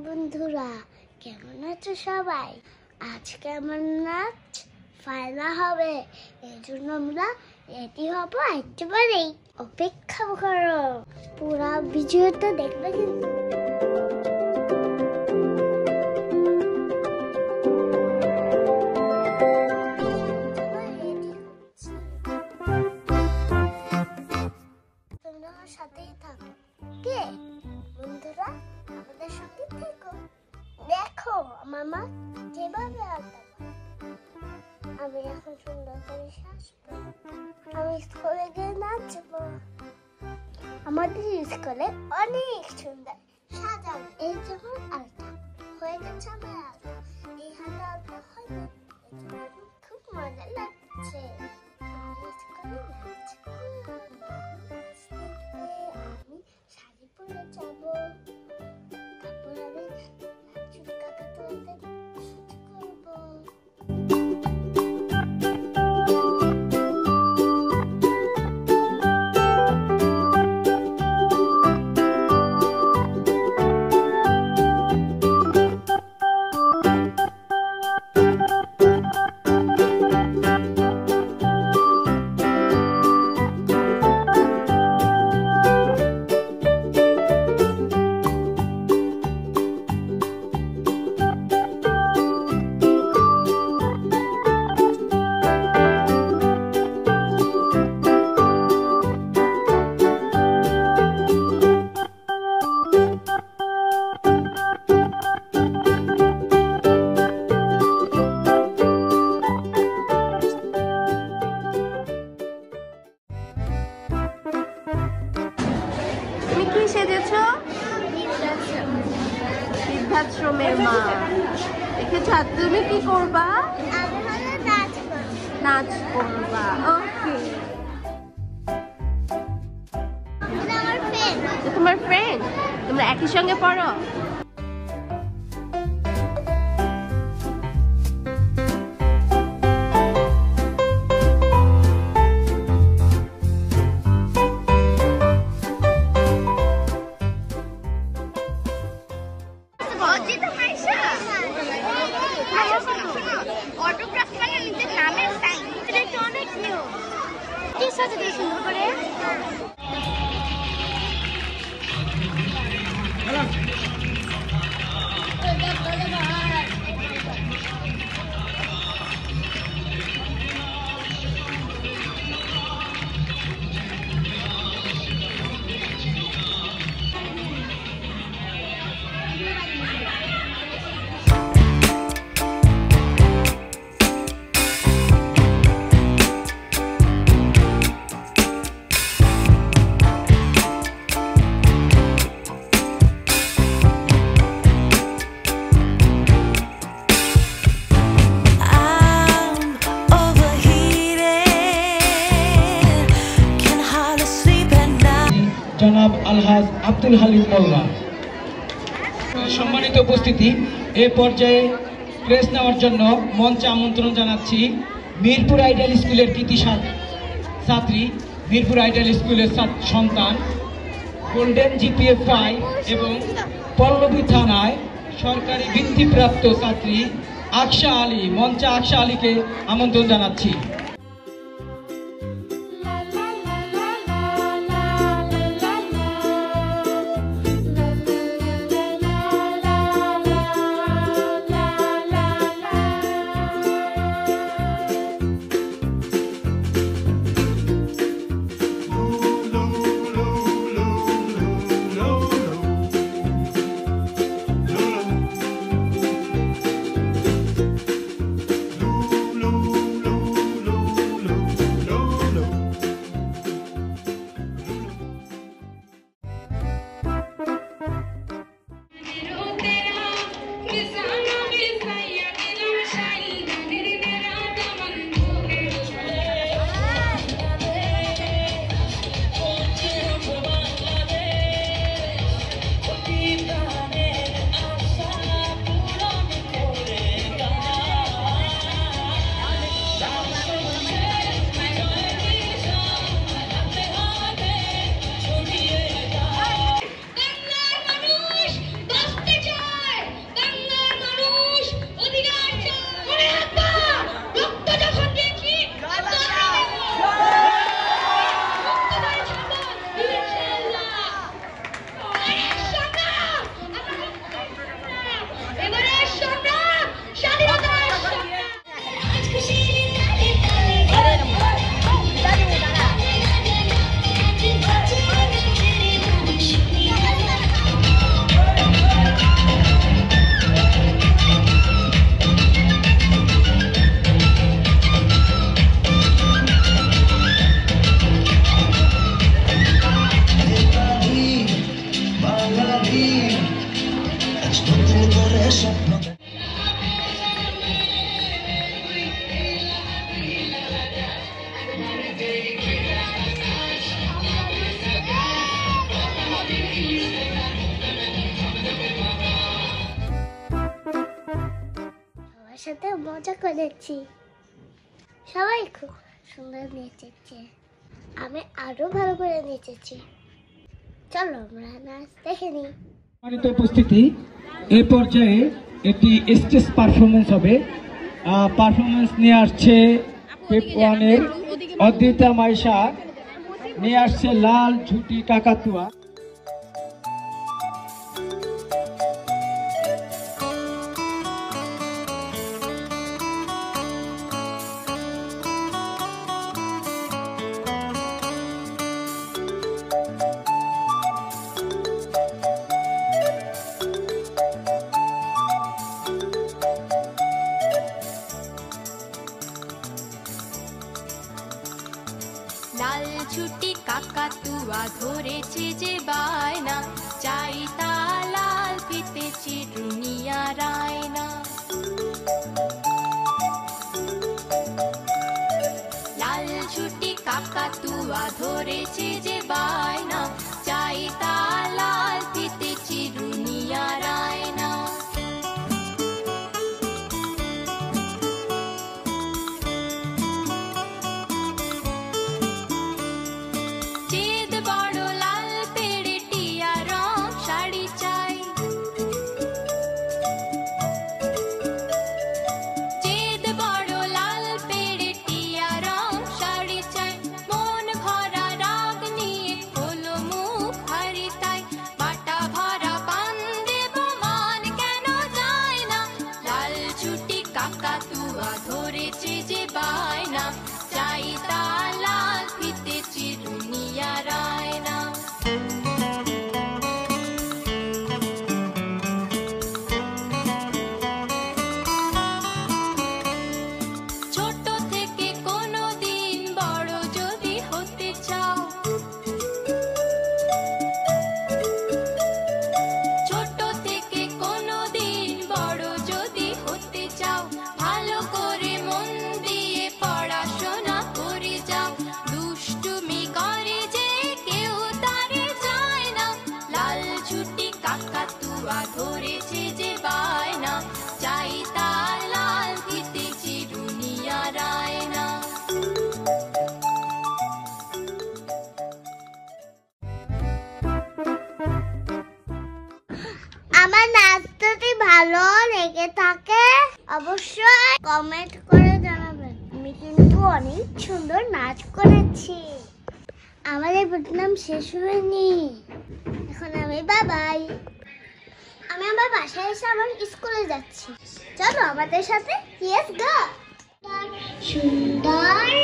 বন্ধুরা, কেমন আছো সবাই? আজকে আমার নাচ ফাইনাল হবে, এর জন্য আমরা রেডি হব। একেবারেই অপেক্ষা করো, পুরো ভিডিওটা দেখবে কিন্তু। তোমরা আমার সাথেই থাকো, কে বন্ধুরা, আমাদের সাথে থেকো। দেখো আমার মা যেভাবে আলতা করে। আমি এখন সুন্দর করে সাজবো, আমি স্কুলে গিয়ে নাচবো। আমাদের স্কুলে অনেক সুন্দর সাজানো। এই যেমন আলতা হয়ে গেছে, আমার আলতা এই হাতে আলতা হবে, খুব মজা লাগছে। আমি স্কুলে নাচবো, আমি শাড়ি পরে যাবো। তারপর আমি চুল কাটাতে করবো। সেজেছো সিদ্ধাশ্রমের মা। দেখেছ, তুমি কি করবা? নাচ করবা। ওকে, তোমার ফ্রেন্ড, তোমরা একই সঙ্গে পড়ো? সুন্দর করে জনাব আলহাজ আব্দুল হালিম মোল্লা। সম্মানিত উপস্থিতি, এ পর্যায়ে প্রেস নেওয়ার জন্য মঞ্চে আমন্ত্রণ জানাচ্ছি মিরপুর আইডিয়াল স্কুলের কৃতি ছাত্রী, মিরপুর আইডিয়াল স্কুলের সন্তান, গোল্ডেন জিপিএ 5 এবং পল্লবী থানায় সরকারি বৃত্তিপ্রাপ্ত ছাত্রী আকশা আলী। মঞ্চে আকশা আলীকে আমন্ত্রণ জানাচ্ছি। সবার সাথে মজা করেছি, সবাই খুব সুন্দর নেচেছে, আমি আরো ভালো করে নেচেছি। চলো আমরা নাচ দেখে নিই। সম্মানিত উপস্থিতি, এই পর্যায়ে একটি স্টেজ পারফরমেন্স হবে। পারফরমেন্স নিয়ে আসছে পেপ ওয়ানের অদ্রিতা মাইশা, নিয়ে আসছে লাল ঝুটি কাকাতুয়া। লাল ছুটি কাকাতুয়া ধরেছে যে বায়না, চাই তা লাল ফিতে চিরুনিয়া রায়না। লাল ছুটি কাকাতুয়া ধরেছে যে বায়না, চাই তা লাল ফিতে চিরুনিয়া রায়না। চেদ বড় লাল পেড়ে টিয়া রং শাড়ি চাই, চেদ বড় লাল পেড়ে টিয়া রং শাড়ি চাই। মন ভরা রাগ নিয়ে হলো মুখ হারি তাই, বাটা ভরা পান দেব মান কেন যায় না। লাল ছুটি কাকাতুয়া ধরেছে যে বায়না, চাই তা লাল ফিতে চিরুনিয়া রায়না। ছোট থেকে কোনো দিন বড় যদি হতে চাও, ছোট থেকে কোনো দিন বড় যদি হতে চাও, ভালো করে মন দিয়ে পড়াশোনা করে যাও। দুষ্টুমি করে যে কেউ তারে যায় না, লাল ছুটি কাকাতুয়া ধরেছে যে বায়না, চাই তা লাল ফিতে চিরুনিয়া রায়না। আমার নাচ যদি ভালো লেগে থাকে অবশ্যই কমেন্ট করে জানাবেন। আমি কিন্তু অনেক সুন্দর নাচ করেছি। আমাদের প্রোগ্রাম শেষ হয়নি, এখন আমি বাবাই। আমি আমার বাসায় এসে আমার স্কুলে যাচ্ছি, চলো আমাদের সাথে। Yes go. সুন্দর